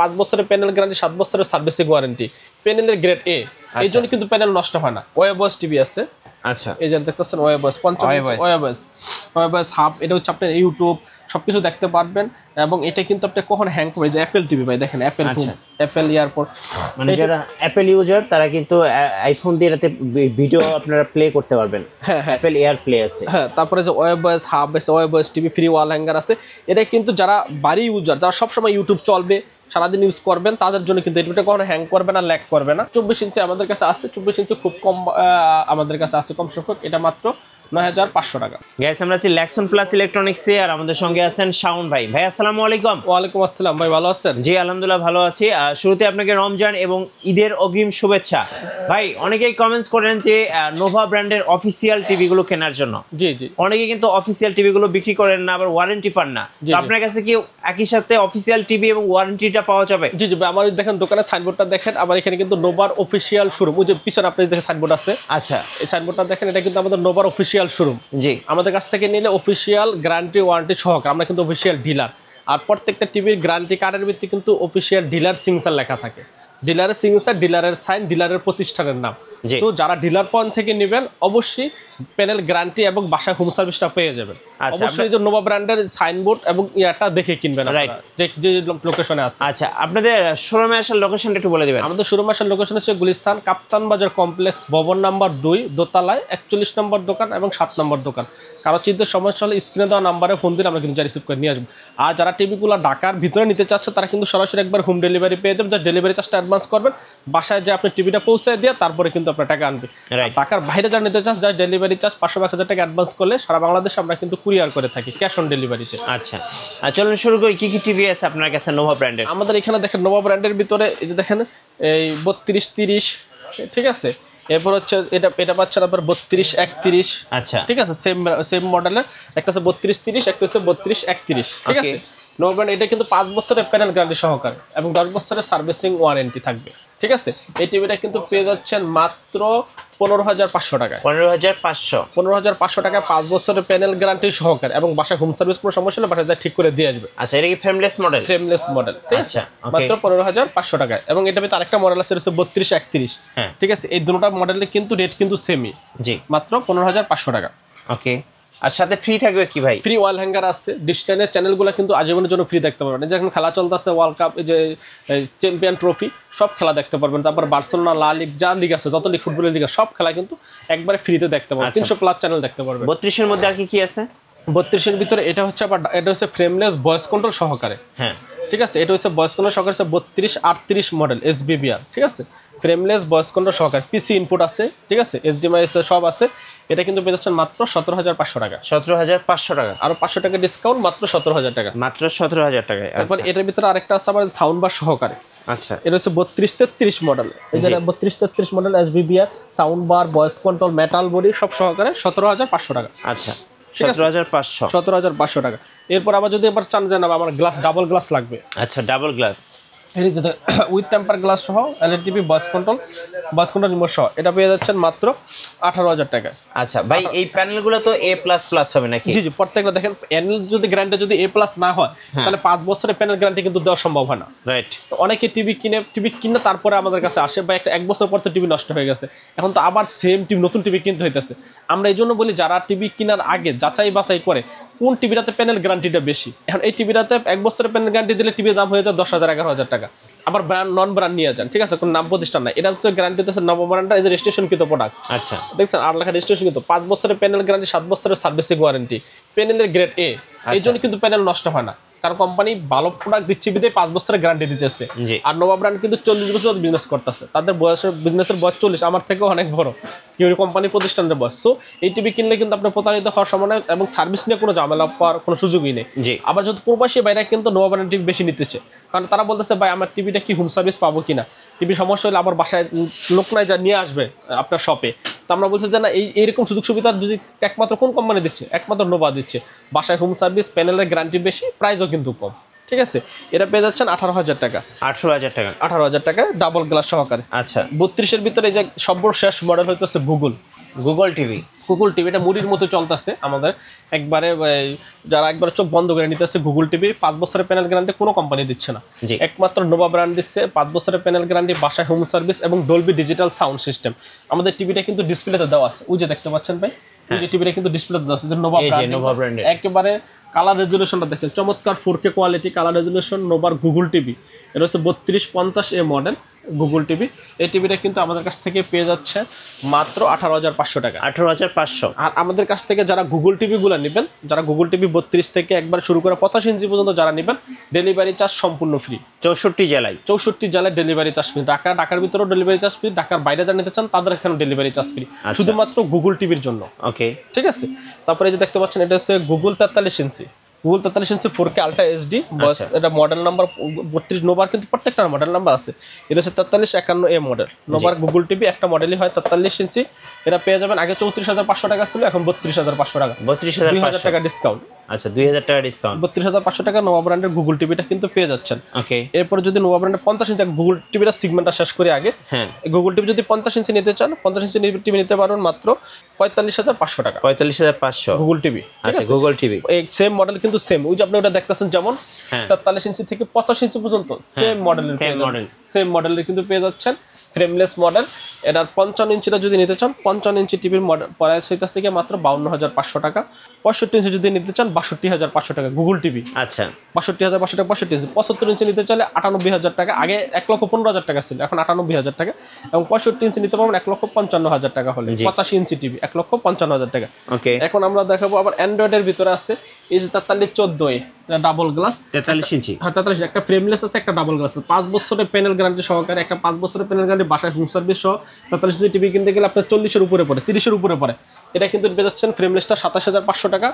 5 বছরের panel guarantee, 7 বছরের servicing warranty. প্যানেলের গ্রেড এ, এই জন্য কিন্তু প্যানেল নষ্ট হয় না। ওয়েবস টিভি আছে। আচ্ছা, এই যে দেখতেছেন ওয়েবস 55 ওয়েবস হাব, এটা হচ্ছে আপনার ইউটিউব সবকিছু দেখতে পারবেন। এবং এটা কিন্তু আপনি কখন হ্যাং করবে, যে অ্যাপেল টিভি ভাই দেখেন, অ্যাপেল হোম, অ্যাপেল এয়ারপোর্ট, মানে যারা অ্যাপেল ইউজার তারা কিন্তু আইফোন দিয়ে এটাতে ভিডিও আপনারা প্লে করতে পারবেন। হ্যাঁ, অ্যাপেল এয়ার প্লে আছে। হ্যাঁ, তারপরে যে ওয়েবস হাব আছে, ওয়েবস টিভি ফ্রি ওয়াল হ্যাঙ্গার আছে। এটা কিন্তু যারা বাড়ি ইউজার, যারা সবসময় ইউটিউব চলবে, সারাদিন ইউজ করবেন, তাদের জন্য কিন্তু এটা কখনো হ্যাং করবে না, ল্যাগ করবে না। 24 ইঞ্চি আমাদের কাছে আছে, 24 ইঞ্চি খুব কম আমাদের কাছে আছে, কম সংখ্যক। এটা মাত্র 9500 টাকা। গাইস, আমরা আছি লেক্সন প্লাস ইলেকট্রনিক্সে, আর আমাদের সঙ্গে আছেন শাওন ভাই। ভাই আসসালামু আলাইকুম। ওয়ালাইকুম আসসালাম ভাই, ভালো আছেন? জি আলহামদুলিল্লাহ ভালো আছি। শুরুতে আপনাকে রমজান এবং ঈদের অগ্রিম শুভেচ্ছা। ভাই অনেকেই কমেন্টস করেন যে নোভা ব্র্যান্ডের অফিসিয়াল টিভি গুলো কেনার জন্য। জি জি, অনেকে কিন্তু অফিসিয়াল টিভি গুলো বিক্রি করেন না, আবার ওয়ারেন্টি পান না। তো আপনার কাছে কি একই সাথে অফিসিয়াল টিভি এবং ওয়ারেন্টিটা পাওয়া যাবে? জি জি, আমার দেখেন দোকানের সাইনবোর্ডটা দেখেন, আমার এখানে কিন্তু নোভার অফিসিয়াল শোরুম, ওই যে পিছনে আপনি দেখেন সাইনবোর্ড আছে। আচ্ছা, এই সাইনবোর্ডটা দেখেন, এটা কিন্তু আমাদের নোভার অফিসিয়াল শোরুম। জি, আমাদের কাছ থেকে নিলে অফিসিয়াল গ্যারান্টি ওয়ারেন্টি সহকারে, আমরা কিন্তু অফিসিয়াল ডিলার। আর প্রত্যেকটা টিভির গ্যারান্টি কার্ডের ভিত্তি কিন্তু অফিসিয়াল ডিলার সিগনেচার লেখা থাকে। ডিলারের সিগনেচার, ডিলারের সাইন, ডিলারের প্রতিষ্ঠানের নাম। তো যারা ডিলার পয়েন্ট থেকে নেবেন অবশ্যই প্যানেল গ্যারান্টি এবং বাসায় হোম সার্ভিসটা পেয়ে যাবেন। অবশ্যই যে নোভা ব্র্যান্ডের সাইনবোর্ড এবং ইয়াটা দেখে কিনবেন, যে লোকেশনে আছে। আচ্ছা, আপনাদের শোরুমে আসার লোকেশনটা একটু বলে দিবেন। আমাদের শোরুমে আসার লোকেশন হচ্ছে গুলিস্তান কাপ্তান বাজার কমপ্লেক্স, ভবন নাম্বার 2, দোতলায় 41 নম্বর দোকান এবং 7 নম্বর দোকান। কারো চিন্তার সমস্যা হলে স্ক্রিনে দেওয়া নাম্বারে ফোন দিলে আমরা কিন্তু রিসিভ করে নিয়ে আসবো। আর যারা টিভিগুলো ঢাকার ভিতরে নিতে চাচ্ছে তারা কিন্তু সরাসরি একবার হোম ডেলিভারি পেয়ে যাবেন। যার ডেলিভারি চার্জটা অ্যাডভান্স করবেন, বাসায় যে আপনি টিভিটা পৌঁছে দিয়ে তারপরে কিন্তু আপনার টাকা আনবে। ঢাকার বাইরে যারা নিতে চাচ্ছে, যার ডেলিভারি চার্জ 500-1000 টাকা অ্যাডভান্স করলে সারা বাংলাদেশে আমরা কিন্তু কুরিয়ার করে থাকি, ক্যাশ অন ডেলিভারিতে। আচ্ছা, চলুন শুরু করি। কি কি টিভি আছে আপনার কাছে নোভা ব্র্যান্ডের? আমাদের এখানে দেখেন নোভা ব্র্যান্ডের ভিতরে এই যে দেখেন এই 32-30, ঠিক আছে। এরপর হচ্ছে এটা পাচ্ছেন আপনার 32-31। আচ্ছা, ঠিক আছে, সেম মডেলের একটা আছে 32-30, একটা হচ্ছে 32-31, ঠিক আছে। নোভা ব্র্যান্ড, এটা কিন্তু 5 বছরের প্যানেল গ্যারান্টি সহকারে এবং 10 বছরের সার্ভিসিং ওয়ারেন্টি থাকবে, ঠিক আছে। এই টিভিটা কিন্তু পেয়ে যাচ্ছেন মাত্র 15,500 টাকায়। 15,500 টাকায় 5 বছরের প্যানেল গ্যারান্টি সহকারে এবং বাসায় হোম সার্ভিস, কোনো সমস্যা হলে বাসায় যা ঠিক করে দিয়ে আসবে। আচ্ছা, এটা কি ফ্রেমলেস মডেল? ফ্রেমলেস মডেল, ঠিক আছে, মাত্র 15,500 টাকায়। এবং এটা ভিতরে আরেকটা মডেল আছে, হচ্ছে 32-31, ঠিক আছে। এই দুটোটা মডেলে কিন্তু রেট কিন্তু সেমই, জি, মাত্র 15,500 টাকা। ওকে, আর সাথে ফ্রি থাকবে কি ভাই? ফ্রি ওয়াল হ্যাঙ্গার আছে। ডিসটেনের চ্যানেলগুলো কিন্তু আজীবনের জন্য ফ্রি দেখতে পারবেন। যখন খেলা চলতেছে, ওয়ার্ল্ড কাপ, এই যে চ্যাম্পিয়ন ট্রফি, সব খেলা দেখতে পারবেন। তারপর বার্সেলোনা, লা লিগ, যা লিগ আছে, যত লিগ, ফুটবলের লিগ, সব খেলা কিন্তু একবারে ফ্রিতে দেখতে পারবেন। 300+ চ্যানেল দেখতে পারবেন। 32-এর মধ্যে আর কি আছে? 32-এর ভিতরে এটা হচ্ছে আবার, এটা হচ্ছে ফ্রেমলেস ভয়েস কন্ট্রোল সহকারে, হ্যাঁ, ঠিক আছে। এটা হচ্ছে ভয়েস কন্ট্রোল সহকারে, 32-38 মডেল SBBR, ঠিক আছে। ফ্রেমলেস ভয়েস কন্ট্রোল সহকারে, পিসি ইনপুট আছে, ঠিক আছে, HDMI আছে, সব আছে। এটা কিন্তু পেয়ে যাচ্ছেন মাত্র 17,500 টাকা। 17,500 টাকা, আরো 500 টাকা ডিসকাউন্ট, মাত্র 17,000 টাকা। মাত্র 17,000 টাকায়। তারপর এটার ভিতরে আরেকটা আছে আবার সাউন্ড বার সহকারে। আচ্ছা, এটা হচ্ছে 32-33 মডেল। এই যে 32-33 model SBBR, sound bar, voice control, metal body সব সহকারে 17,500 টাকা। আচ্ছা, 17,500 টাকা। এরপর আবার যদি আবার চান জানাবো আমার গ্লাস, ডাবল গ্লাস লাগবে। আচ্ছা, ডাবল গ্লাস, এই যে উইথ টেম্পার গ্লাস সহ LED ভয়েস কন্ট্রোল রিমোট সহ, এটা পেয়ে যাচ্ছেন মাত্র 18,000 টাকা। আচ্ছা ভাই, এই প্যানেলগুলো তো A++ হবে নাকি? জি জি, প্রত্যেকটা দেখেন প্যানেল যদি গ্যারান্টি যদি A+ না হয় তাহলে 5 বছরের প্যানেল গ্যারান্টি কিন্তু দেওয়া সম্ভব হয় না। রাইট। অনেকে টিভি কিনে তারপরে আমাদের কাছে আসে, বা এক বছর পর তো টিভি নষ্ট হয়ে গেছে, এখন তো আবার সেম টিভি, নতুন টিভি কিনতে হইতেছে। আমরা এই জন্য বলি যারা টিভি কেনার আগে যাচাই বাছাই করে কোন টিভিটাতে প্যানেল গ্যারান্টিটা বেশি। এখন এই টিভিটাতে 1 বছরের প্যানেল গ্যারান্টি দিলে টিভির দাম হয়ে যায় 10,000-11,000 টাকা। আবার ব্র্যান্ড, নন ব্র্যান্ড নিয়ে যান, ঠিক আছে, কোনো নাম প্রতিষ্ঠান নাই, এটা হচ্ছে গ্যারান্টি দিচ্ছে নব ব্র্যান্ডটা, এই যে রেজিস্ট্রেশন কৃত প্রোডাক্ট। আচ্ছা, দেখছেন 8 লাখ রেজিস্ট্রেশন কিন্তু 5 বছরের প্যানেল গ্যারান্টি, 7 বছরের সার্ভিসিং ওয়ারেন্টি। প্যানেলের গ্রেড এ, এই জন্য কিন্তু প্যানেল নষ্ট হয় না, কারণ কোম্পানি ভালো প্রোডাক্ট দিচ্ছে বিধায় 5 বছরের গ্যারান্টি দিতেছে। আর নোভা ব্র্যান্ড কিন্তু 40 বছর বিজনেস করতেছে, তাদের বিজনেসের বয়স 40, আমার থেকেও অনেক বড় কোম্পানি প্রতিষ্ঠানের বয়স। সো এই টিভি কিনলে কিন্তু আপনার প্রতারিত হওয়ার সম্ভাবনা এবং সার্ভিস নিয়ে কোনো ঝামেলা পাওয়ার কোনো সুযোগই নেই। আবার যেহেতু প্রবাসী বাইরে কিন্তু নোভা ব্র্যান্ড টিভি বেশি নিতেছে, কারণ তারা বলতেছে ভাই আমার টিভিটা কি হোম সার্ভিস পাবো কিনা, টিভি সমস্যা হলে আবার বাসায় লোক নাই যা নিয়ে আসবে আপনার শপে। তো আমরা বলছি যে না, এইরকম সুযোগ সুবিধা যদি একমাত্র কোন কোম্পানি দিচ্ছে, একমাত্র নোভা দিচ্ছে। বাসায় হোম সার্ভিস, প্যানেলের গ্যারান্টি বেশি, প্রাইসও কিন্তু কম, ঠিক আছে। এটা পেয়ে যাচ্ছেন 18,000 টাকা। 18,000 টাকা ডাবল গ্লাস সহকারে। আচ্ছা, 32-এর ভিতরে যে সর্বশেষ মডেল হইতেছে Google, Google TV. Google TV এটা মুড়ির মতো চলতেছে আমাদের, একবারে যারা একবার চোখ বন্ধ করে নিতেছে গুগল টিভি 5 বছরের প্যানেল গ্যারান্টি কোনো কোম্পানি দিচ্ছে না, একমাত্র নোভা ব্র্যান্ড দিচ্ছে 5 বছরের প্যানেল গ্যারান্টি, বাসায় হোম সার্ভিস এবং ডলবি ডিজিটাল সাউন্ড সিস্টেম। আমাদের টিভিটা কিন্তু ডিসপ্লেতে দেওয়া আছে, ওই যে দেখতে পাচ্ছেন ভাই, ওই যে টিভিটা কিন্তু ডিসপ্লেতে দেওয়া আছে, যে নোভা ব্র্যান্ডের একেবারে কালার রেজুলেশনটা দেখেন চমৎকার 4K কোয়ালিটি কালার রেজুলেশন নোভার গুগল টিভি। এটা হচ্ছে 3250A মডেল গুগল টিভি। এই টিভিটা কিন্তু আমাদের কাছ থেকে পেয়ে যাচ্ছে মাত্র 18,500 টাকা। 18,500। আর আমাদের কাছ থেকে যারা গুগল টিভিগুলো নেবেন, যারা গুগল টিভি 32 থেকে একবার শুরু করে 85 ইঞ্চি পর্যন্ত যারা নেবেন, ডেলিভারি চার্জ সম্পূর্ণ ফ্রি। 64 জেলায় ডেলিভারি চার্জ ফ্রি। ঢাকার ভিতরেও ডেলিভারি চার্জ ফ্রি, ঢাকার বাইরে যারা নিতে চান তাদের এখানে ডেলিভারি চার্জ ফ্রি, শুধুমাত্র গুগল টিভির জন্য। ওকে, ঠিক আছে। তারপরে এই যে দেখতে পাচ্ছেন এটা হচ্ছে গুগল 43 ইঞ্চি, গুগল 43 ইঞ্চি 4K আলট্রা এইচডি। এটা মডেল নাম্বার 32, নোভার কিন্তু প্রত্যেকটা মডেল নাম্বার আছে। এটা হচ্ছে 4351A মডেল নোভার গুগল টিভি, একটা মডেলই হয় 43 ইঞ্চি। এটা পেয়ে যাবেন, আগে 34,500 টাকা ছিল, এখন 32,500 টাকা, 2000 টাকা ডিসকাউন্ট। আচ্ছা, 2000 টাকা ডিসকাউন্ট, 32,500 টাকা নোভা ব্র্যান্ডের গুগল টিভিটা কিন্তু পেয়ে যাচ্ছেন। ওকে, এরপর যদি নোভা ব্র্যান্ডের 50 ইঞ্চি গুগল টিভিটা সিগমেন্টটা শেষ করে আগে, হ্যাঁ, গুগল টিভি যদি 50 ইঞ্চি নিতে চান, 50 ইঞ্চি টিভি নিতে পারবেন মাত্র 45,500 টাকা। 45,500 গুগল টিভি। আচ্ছা, গুগল টিভি এই সেম মডেল কিন্তু সেম, ওই যে আপনি ওটা দেখতেছেন যেমন 43 ইঞ্চি থেকে 85 ইঞ্চি পর্যন্ত সেম মডেলের কিন্তু পেয়ে যাচ্ছেন, ফ্রেমলেস মডেল। এটার 55 ইঞ্চিটা যদি নিতে চান, 55 ইঞ্চি টিভির প্রাইস হইতাছে গিয়ে মাত্র 52,500 টাকা। 65 ইঞ্চি যদি নিতে চান 62,500 টাকা গুগল টিভি। আচ্ছা, 62,500 টাকা 65 ইঞ্চি। 75 ইঞ্চি নিতে চাইলে 98,000 টাকা, আগে 1,15,000 টাকা ছিল, এখন 98,000 টাকা। এবং 65 ইঞ্চি নিতে পারবেন 1,55,000 টাকা হলে। 85 ইঞ্চি টিভি 1,55,000 টাকা। ওকে, এখন আমরা দেখাবো আবার অ্যান্ড্রয়েডের ভিতরে আছে এই যে 4314A, ডাবল গ্লাস 43 ইঞ্চি। হ্যাঁ, 43, একটা ফ্রেমলেস আছে, একটা ডাবল গ্লাস আছে, 5 বছরের প্যানেল গ্যারান্টি সহকারে, একটা 5 বছরের প্যানেল গ্যারান্টি, বাসায় হোম সার্ভিস সহ। 43 ইঞ্চি টিভি কিনতে গেলে আপনার 40-এর উপরে পড়ে, 30-এর উপরে পড়ে। এটা কিন্তু পেয়ে যাচ্ছেন ফ্রেমলেসটা 27,500 টাকা,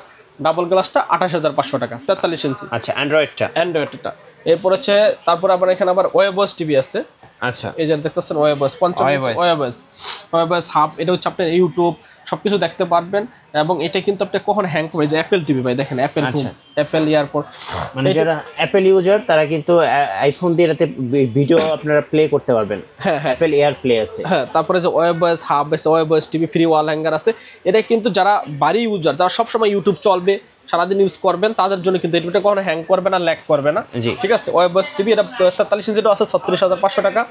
ডাবল গ্লাসটা 28,500 টাকা। 43 ইঞ্চি। আচ্ছা, অ্যান্ড্রয়েডটা। এরপর হচ্ছে, তারপর আবার এখানে আবার ওয়েবস টিভি আছে। আচ্ছা, এই যে দেখতেছেন ওয়েবস 55 ওয়েবস হাব। এটা হচ্ছে আপনার ইউটিউব সবকিছু দেখতে পারবেন। এবং এটা কিন্তু আপনি কখন হ্যাং করবে, যে অ্যাপেল টিভি ভাই দেখেন, অ্যাপেল এয়ারপোর্ট, মানে যারা অ্যাপেল ইউজার তারা কিন্তু আইফোন দিয়ে এটাতে ভিডিও আপনারা প্লে করতে পারবেন। হ্যাঁ, অ্যাপেল এয়ার প্লে আছে। হ্যাঁ, তারপরে যে ওয়েবস হাব আছে, ওয়েবস টিভি ফ্রি ওয়াল হ্যাঙ্গার আছে। এটা কিন্তু যারা বাড়ি ইউজার, যারা সবসময় ইউটিউব চলবে, সারাদিন ইউজ করবেন, তাদের জন্য কিন্তু এটা কখনো হ্যাং করবে না, ল্যাগ করবে না। ঠিক আছে। ওয়েবস টিভি এটা 43 ইঞ্চিটা আছে 36,500 টাকা।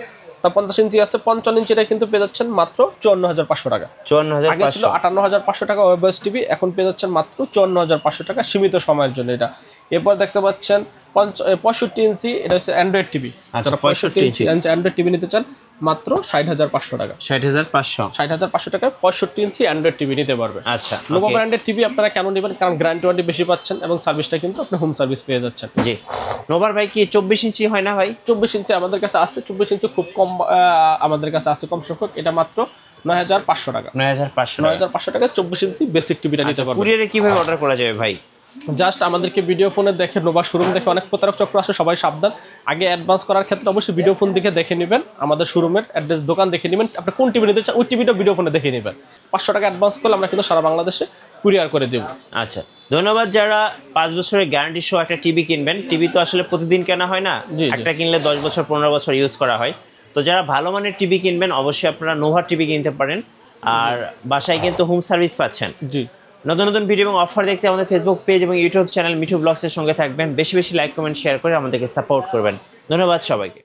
তার 50 ইঞ্চি আছে, 55 ইঞ্চিটা কিন্তু পেয়ে যাচ্ছেন মাত্র 54,500 টাকা। 54,500, আগে ছিল 58,500 টাকা ওয়েবস টিভি, এখন পেয়ে যাচ্ছেন মাত্র 54,500 টাকা, সীমিত সময়ের জন্য এটা। এরপর দেখতে পাচ্ছেন 65 ইঞ্চি, এটা হচ্ছে অ্যান্ড্রয়েড টিভি। যারা 65 ইঞ্চি অ্যান্ড্রয়েড টিভি নিতে চান মাত্র 60,500 টাকা। 60,500 টাকায় 65 ইঞ্চি অ্যান্ড্রয়েড টিভি নিতে পারবে। আচ্ছা, নোভা ব্র্যান্ডের টিভি আপনারা কেন নেবেন? কারণ গ্যারান্টি ওয়ারেন্টি বেশি পাচ্ছেন এবং সার্ভিসটা কিন্তু আপনি হোম সার্ভিস পেয়ে যাচ্ছেন। জি। নোভার ভাই কি 24 ইঞ্চি হয় না ভাই? 24 ইঞ্চি আমাদের কাছে আছে, 24 ইঞ্চি খুব কম আমাদের কাছে আছে, কম সংখ্যক। এটা মাত্র 9,500 টাকা। 9,500 টাকা 24 ইঞ্চি বেসিক টিভিটা নিতে পারবেন। কুরিয়ারে কিভাবে অর্ডার করা যাবে ভাই? জাস্ট আমাদেরকে ভিডিও ফোনে দেখে, নোভা শোরুম দেখে অনেক প্রতারক চক্র আসে, সবাই সাবধান। আগে অ্যাডভান্স করার ক্ষেত্রে অবশ্যই ভিডিও ফোন দেখে নেবেন, আমাদের শোরুমের অ্যাড্রেস, দোকান দেখে নেবেন। আপনি কোন টিভি নিতে চান ওই টিভিটা ভিডিও ফোনে দেখে নেবেন। 500 টাকা অ্যাডভান্স করলে আমরা কিন্তু সারা বাংলাদেশে কুরিয়ার করে দেব। আচ্ছা, ধন্যবাদ। যারা 5 বছরের গ্যারান্টি সহ একটা টিভি কিনবেন, টিভি তো আসলে প্রতিদিন কেনা হয় না, একটা কিনলে 10 বছর 15 বছর ইউজ করা হয়। তো যারা ভালো মানের টিভি কিনবেন অবশ্যই আপনারা নোভা টিভি কিনতে পারেন। আর বাসায় কিন্তু হোম সার্ভিস পাচ্ছেন। জি। নতুন নতুন ভিডিও এবং অফার দেখতে আমাদের ফেসবুক পেজ এবং ইউটিউব চ্যানেল মিঠু ব্লগসের সঙ্গে থাকবেন। বেশি বেশি লাইক, কমেন্ট, শেয়ার করে আমাদেরকে সাপোর্ট করবেন। ধন্যবাদ সবাইকে।